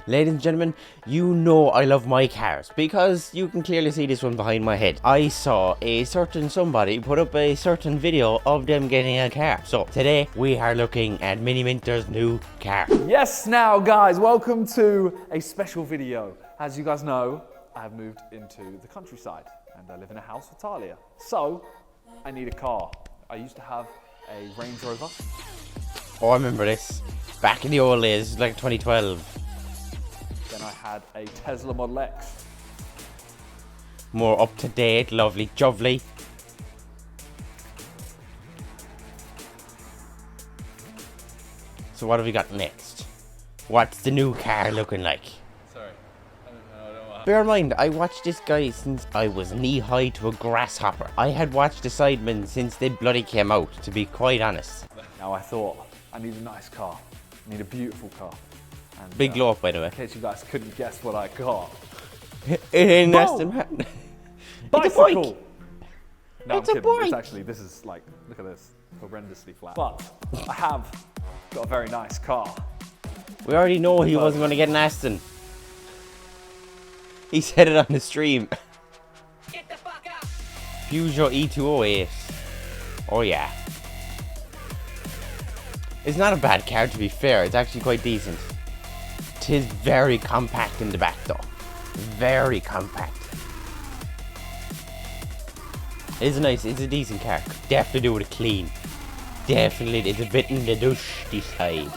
Ladies and gentlemen, you know I love my cars because you can clearly see this one behind my head. I saw a certain somebody put up a certain video of them getting a car. So today we are looking at Mini Minter's new car. Yes, now guys, welcome to a special video. As you guys know, I have moved into the countryside and I live in a house with Talia. So I need a car. I used to have a Range Rover. Oh, I remember this. Back in the old days, like 2012. Then I had a Tesla Model X. More up to date, lovely, jovely. So what have we got next? What's the new car looking like? Sorry, I don't know. Bear in mind, I watched this guy since I was knee-high to a grasshopper. I had watched the Sidemen since they bloody came out, to be quite honest. Now I thought, I need a nice car. I need a beautiful car. And, Big glow up, by the way. in case you guys couldn't guess what I got. It ain't Aston Martin. Bicycle! No, It's I'm a kidding. bike. It's actually, this is like, look at this, horrendously flat. But I have got a very nice car. We already know he wasn't going to get an Aston. He said it on the stream. Get the fuck up! Peugeot E208. Oh yeah. It's not a bad car, to be fair. It's actually quite decent. It is very compact in the back though. Very compact. It's a decent car. Definitely do with a clean. Definitely, it's a bit in the dusty side.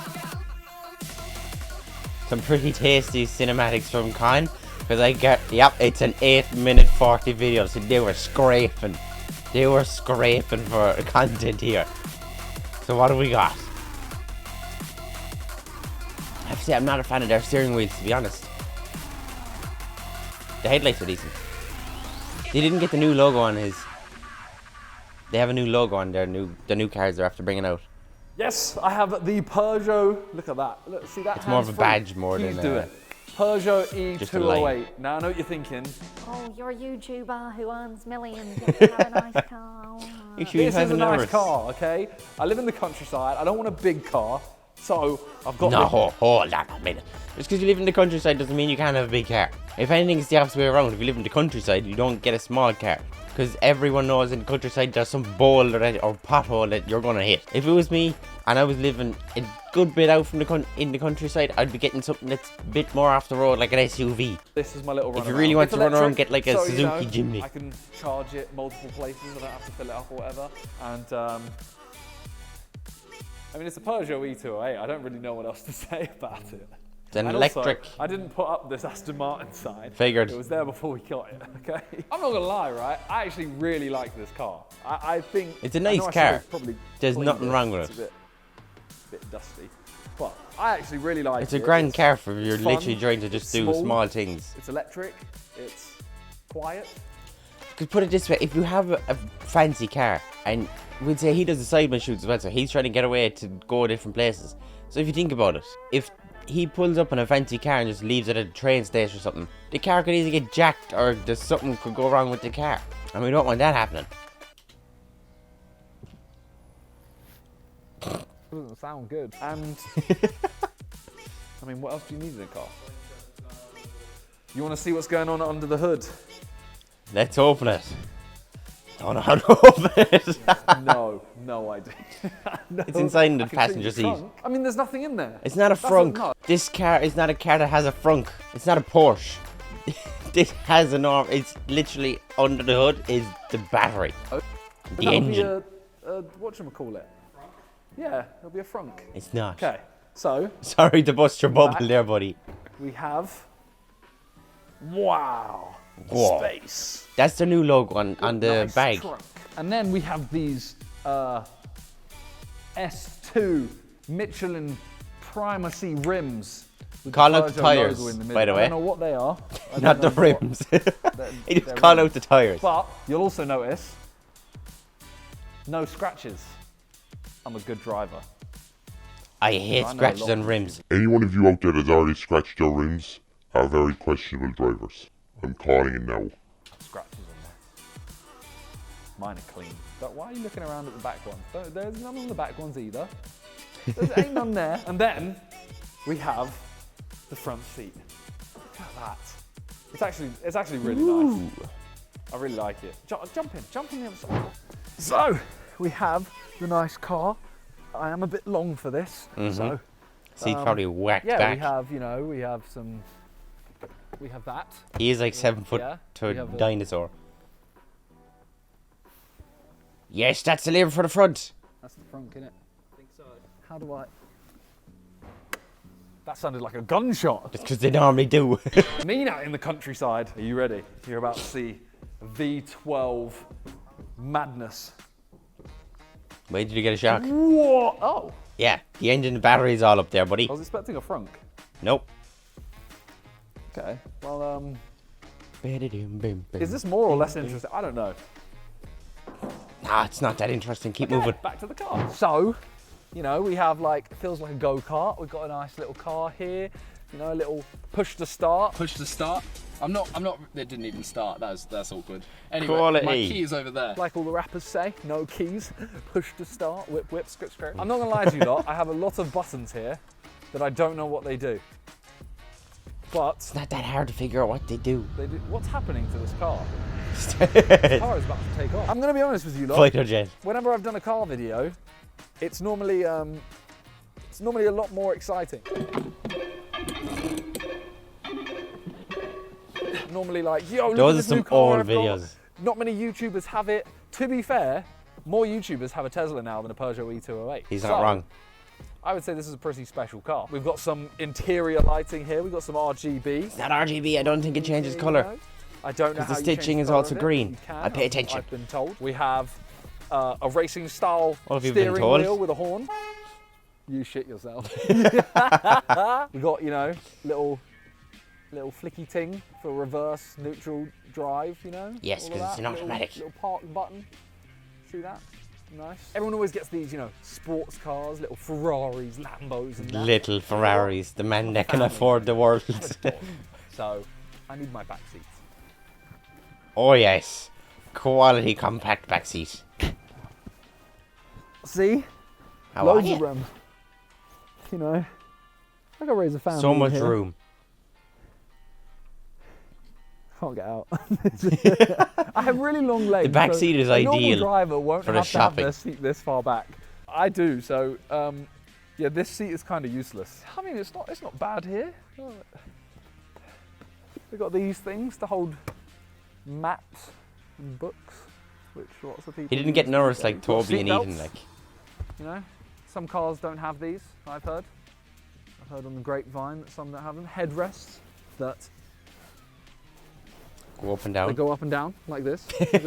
Some pretty tasty cinematics from Con. Because I get, yep, it's an 8-minute 40 video. So they were scraping. They were scraping for content here. So what do we got? I have to say, I'm not a fan of their steering wheels, to be honest. The headlights are decent. They didn't get the new logo on his. They have a new logo on the new cars they're after bringing out. Yes, I have the Peugeot. Look at that. Look, see that? It's more of a hands-free? badge more Please than do it. Peugeot just a line. E208. Now I know what you're thinking. Oh, you're a YouTuber who earns millions. You have a nice car. You should This have is a an nice Urus. car, okay? I live in the countryside. I don't want a big car, so I've got. No, hold on a minute. Just because you live in the countryside doesn't mean you can't have a big car. If anything, it's the opposite way around. If you live in the countryside, you don't get a small car. Because everyone knows in the countryside there's some boulder or pothole that you're going to hit. If it was me and I was living a good bit out from in the countryside, I'd be getting something that's a bit more off the road, like an SUV. This is my little run If you really want It's to run around, electric, get like a so, Suzuki Jimny. I can charge it multiple places. I don't have to fill it up or whatever. And I mean, it's a Peugeot E208. I don't really know what else to say about it. It's an And electric. Also, I didn't put up this Aston Martin sign. Figured. It was there before we got it, okay? I'm not gonna lie, right? I actually really like this car. I think... It's a I nice know I should car. have probably There's cleaned nothing wrong with It's it. a bit dusty. But I actually really like it. It's a grand car for you're fun, literally trying to just it's do small, small things. It's electric. It's quiet. Because put it this way, if you have a fancy car, and we'd say he does the Sidemen shoots as well, so he's trying to get away to go different places. So if you think about it, if he pulls up in a fancy car and just leaves it at a train station or something, the car could easily get jacked or there's something could go wrong with the car. And we don't want that happening. Doesn't sound good. And I mean, what else do you need in a car? You want to see what's going on under the hood? Let's open it. Don't know how to open it. No idea. No, It's inside in the I can see passenger the seat. trunk. I mean, there's nothing in there. It's not a frunk. This car is not a car that has a frunk. It's not a Porsche. This has a norm. It's literally under the hood is the battery. The engine. Whatchamacallit? Yeah, it'll be a frunk. It's not. Okay, so Sorry to bust your bubble Back. there, buddy. we have. Wow. Whoa. Space. That's the new logo on the Nice bag. trunk. And then we have these S2 Michelin Primacy rims. with Call out the Peugeot tires, logo in the by the middle. way. I don't know what they are. I Not the don't know what- rims. they're- He just they're call rims. out the tires. But you'll also notice no scratches. I'm a good driver. I hate I know a scratches lot. on rims. Any one of you out there that's already scratched your rims are very questionable drivers. I'm calling it now. Scratches on there. Mine are clean. But why are you looking around at the back ones? There's none on the back ones either. There ain't none there. And then we have the front seat. Look at that. It's actually really nice. I really like it. Jump in the other side. So we have the nice car. I am a bit long for this, so Seat probably whacked yeah, back. we have that. He is like 7 foot Yeah, to we a have a- dinosaur. Yes, that's the lever for the front. That's the front, innit? I think so. How do I? That sounded like a gunshot. It's because they normally do. Me out in the countryside. Are you ready? You're about to see V12 madness. Wait till you get a shock. What? Oh, Yeah, the engine and battery's all up there, buddy. I was expecting a frunk. Nope. Okay. Well, Is is this more or less interesting? I don't know. Nah, it's not that interesting. Keep moving. Back to the car. So, you know, we have like, it feels like a go-kart. We've got a nice little car here. You know, a little push to start. Push to start. I'm not, it didn't even start. That's awkward. Anyway, Quality. my key is over there. Like all the rappers say, no keys, push to start, whip, whip, script, script. I'm not gonna lie to you lot, I have a lot of buttons here that I don't know what they do. But It's not that hard to figure out what they do. they do. What's happening to this car? The car is about to take off. I'm gonna be honest with you lot. Fighter jet. Whenever I've done a car video, it's normally a lot more exciting. Normally like, yo, look Those at are this some new car old I've got. videos. Not many YouTubers have it. To be fair, more YouTubers have a Tesla now than a Peugeot E208. He's not wrong. I would say this is a pretty special car. We've got some interior lighting here. We've got some RGB. It's not RGB. I don't think it changes colour. I don't know how the you change stitching is colour also of it. green. You can, I pay attention. I've been told. We have a racing style What have you been steering told? wheel with a horn. You shit yourself. We got, you know, little flicky ting for reverse neutral drive, you know. Yes, all of 'cause it's that. an automatic. Little park button. See that? Nice. Everyone always gets these, you know, sports cars, little Ferraris, Lambos, and that. Little Ferraris. The man that can afford the world. So, I need my back seats. Oh yes. Quality compact back seat. See? How are Loads you? of room. You know, I can raise a family. So much here. room. Can't get out. I have really long legs. The back so seat is a normal ideal driver won't for the have to have shopping. their seat this far back. I do. So yeah, this seat is kind of useless. I mean, it's not bad here. We've got these things to hold maps and books, which lots of people. He didn't get use nourished these like days. Got Toby and seat Eden, belts, like. You know, some cars don't have these. I've heard on the grapevine that some don't have them. Headrests that Go up and they down. go up and down like this. Look at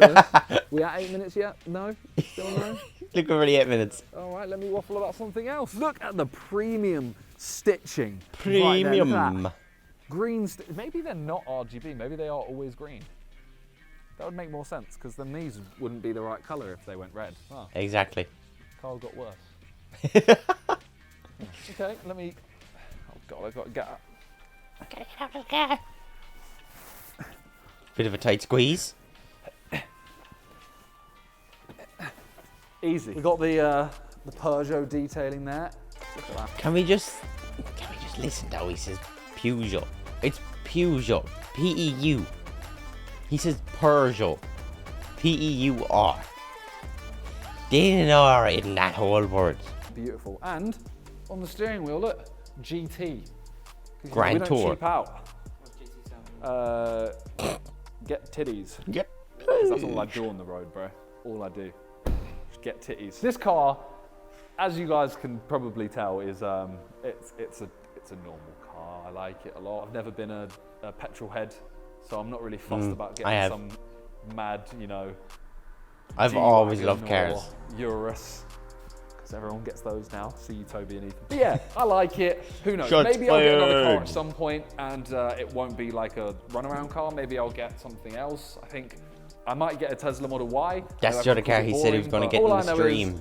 this. We at 8 minutes yet? No? Still no? Look over the 8 minutes. All right, let me waffle about something else. Look at the premium stitching. right there. Look at Premium. that. Green, maybe they're not RGB, maybe they are always green. That would make more sense, because then these wouldn't be the right colour if they went red. Oh, Exactly. car got worse. Okay, let me, oh God, I've got to get out. Bit of a tight squeeze. Easy. We got the Peugeot detailing there. Look at that. Can we just listen to how he says Peugeot? It's Peugeot. P-E-U. He says Peugeot. P-E-U-R. There ain't an R in that whole word. Beautiful. And on the steering wheel, look, GT. 'Cause, Grand we don't Tour. cheap out. Get titties. Yep. 'Cause that's all I do on the road, bro. All I do. Just get titties. This car, as you guys can probably tell, is it's a normal car. I like it a lot. I've never been a petrol head, so I'm not really fussed about I getting have. some mad, you know, I've always G-Wagon loved cars. or Urus. Because everyone gets those now. See you, Toby and Ethan. But yeah, I like it. Who knows? Shots Maybe I'll get another car fired. at some point, and it won't be like a runaround car. Maybe I'll get something else. I think I might get a Tesla Model Y. That's I know the other everyone car calls he it said he was boring, gonna but get all in I the know stream. is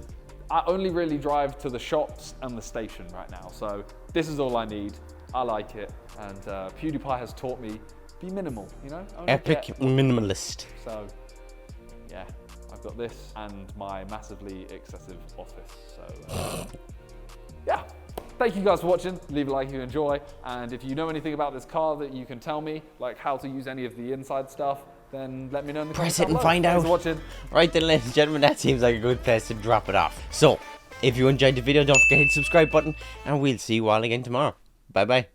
I only really drive to the shops and the station right now. So this is all I need. I like it. And PewDiePie has taught me, be minimal, you know? Only Epic get- minimalist. So, yeah, I've got this and my massively excessive office. So, yeah, thank you guys for watching. Leave a like if you enjoy. And if you know anything about this car that you can tell me, like how to use any of the inside stuff, then let me know in the comments. Press it and find Thanks out. for watching. Right then, ladies and gentlemen, that seems like a good place to drop it off. So, if you enjoyed the video, don't forget to hit the subscribe button, and we'll see you all again tomorrow. Bye bye.